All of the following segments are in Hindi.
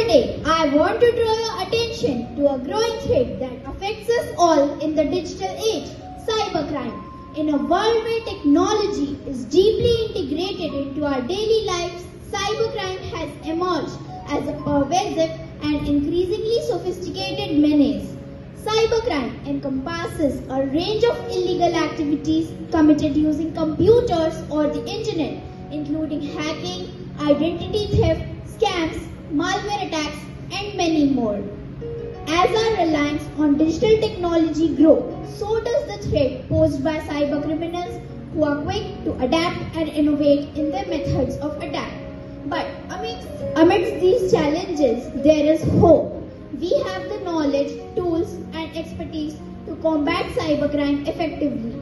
Today, I want to draw your attention to a growing threat that affects us all in the digital age, cybercrime. In a world where technology is deeply integrated into our daily lives, cybercrime has emerged as a pervasive and increasingly sophisticated menace. Cybercrime encompasses a range of illegal activities committed using computers or the internet, including hacking, identity theft, scams, malware attacks, and many more. As our reliance on digital technology grows, so does the threat posed by cybercriminals who are quick to adapt and innovate in their methods of attack. But amidst these challenges, there is hope. We have the knowledge, tools, and expertise to combat cybercrime effectively.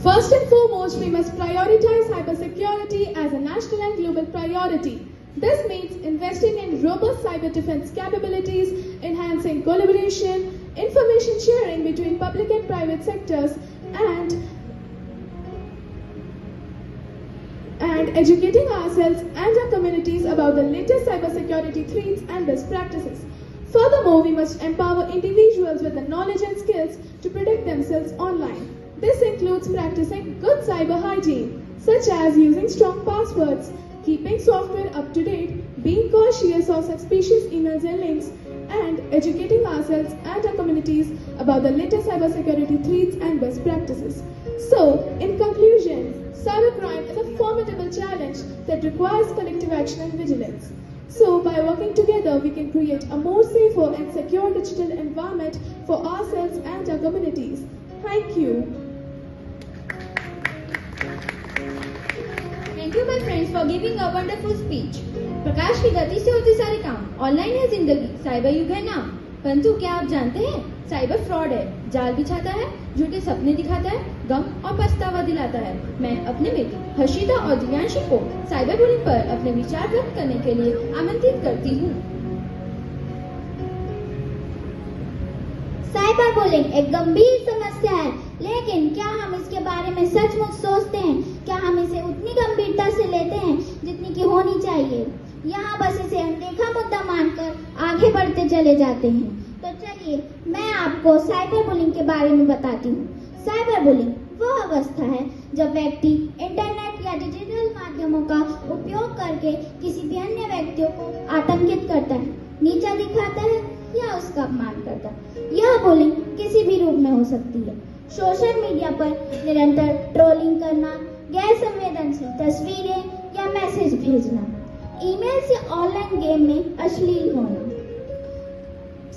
First and foremost, we must prioritize cybersecurity as a national and global priority. This means investing in robust cyber defense capabilities, enhancing collaboration, information sharing between public and private sectors, and educating ourselves and our communities about the latest cybersecurity threats and best practices. Furthermore, we must empower individuals with the knowledge and skills to protect themselves online. This includes practicing good cyber hygiene, such as using strong passwords, keeping software up to date, being cautious of suspicious emails and links, and educating ourselves and our communities about the latest cybersecurity threats and best practices. So, in conclusion, cybercrime is a formidable challenge that requires collective action and vigilance. So, by working together, we can create a more safer and secure digital environment for ourselves and our communities. Thank you. Thank you my friends for giving a wonderful speech. प्रकाश की गति से होते सारे काम, ऑनलाइन है जिंदगी, साइबर युग है नाम। परंतु क्या आप जानते हैं, साइबर फ्रॉड है, जाल बिछाता है, झूठे सपने दिखाता है, गम और पछतावा दिलाता है। मैं अपने बेटी हर्षिता और दिव्यांशी को साइबर बुलिंग पर अपने विचार व्यक्त करने के लिए आमंत्रित करती हूँ। साइबर बुलिंग एक गंभीर समस्या है, लेकिन क्या हम इसके बारे में सचमुच सोचते हैं? क्या हम इसे उतनी गंभीरता से लेते हैं जितनी की होनी चाहिए? यहाँ बस इसे अनदेखा मुद्दा मानकर आगे बढ़ते चले जाते हैं। तो चलिए मैं आपको साइबर बुलिंग के बारे में बताती हूँ। साइबर बुलिंग वह अवस्था है जब व्यक्ति इंटरनेट या डिजिटल माध्यमों का उपयोग करके किसी भी अन्य व्यक्तियों को आतंकित करता है, नीचा दिखाता है या उसका अपमान करता है। यह बुलिंग किसी भी रूप में हो सकती है। सोशल मीडिया पर निरंतर ट्रोलिंग करना, गैर संवेदनशील तस्वीरें या मैसेज भेजना, ईमेल से ऑनलाइन गेम में अश्लील होना।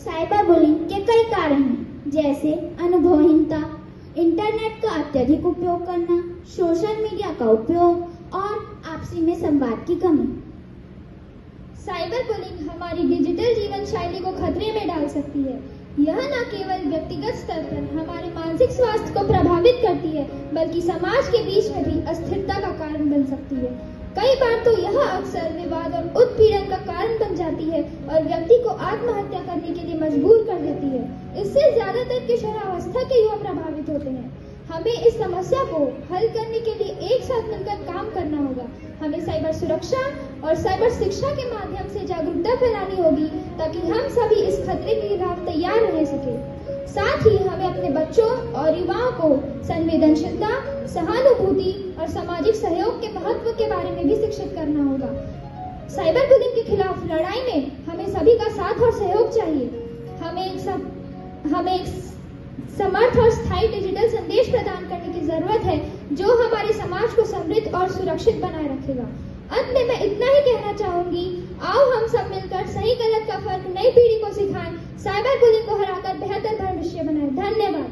साइबर बुलिंग के कई कारण हैं, जैसे अनुभवहीनता, इंटरनेट का अत्यधिक उपयोग करना, सोशल मीडिया का उपयोग और आपसी में संवाद की कमी। साइबर बुलिंग हमारी डिजिटल जीवन शैली को खतरे में डाल सकती है। यह न केवल व्यक्तिगत स्तर पर हमारे मानसिक स्वास्थ्य को प्रभावित करती है, बल्कि समाज के बीच में भी अस्थिरता का कारण बन सकती है। कई बार तो यह अक्सर विवाद और उत्पीड़न का कारण बन जाती है और व्यक्ति को आत्महत्या करने के लिए मजबूर कर देती है। इससे ज्यादातर किशोरावस्था के युवा प्रभावित होते हैं। हमें इस समस्या को हल करने के लिए एक साथ मिलकर काम करना होगा। हमें साइबर सुरक्षा और साइबर शिक्षा के माध्यम से जागरूकता फैलानी होगी, ताकि हम सभी इस खतरे के खिलाफ तैयार रह सके। साथ ही हमें अपने बच्चों और युवाओं को संवेदनशीलता, सहानुभूति और सामाजिक सहयोग के महत्व के बारे में भी शिक्षित करना होगा। साइबर बुलिंग के खिलाफ लड़ाई में हमें सभी का साथ और सहयोग चाहिए। हमें एक समर्थ और स्थायी डिजिटल संदेश प्रदान करने की जरूरत है, जो हमारे समाज को समृद्ध और सुरक्षित बनाए रखेगा। अंत में मैं इतना ही कहना चाहूंगी, आओ हम सब मिलकर सही गलत का फर्क नई पीढ़ी को सिखाएं, साइबर बुलिंग को हराकर बेहतर भविष्य बनाएं। धन्यवाद।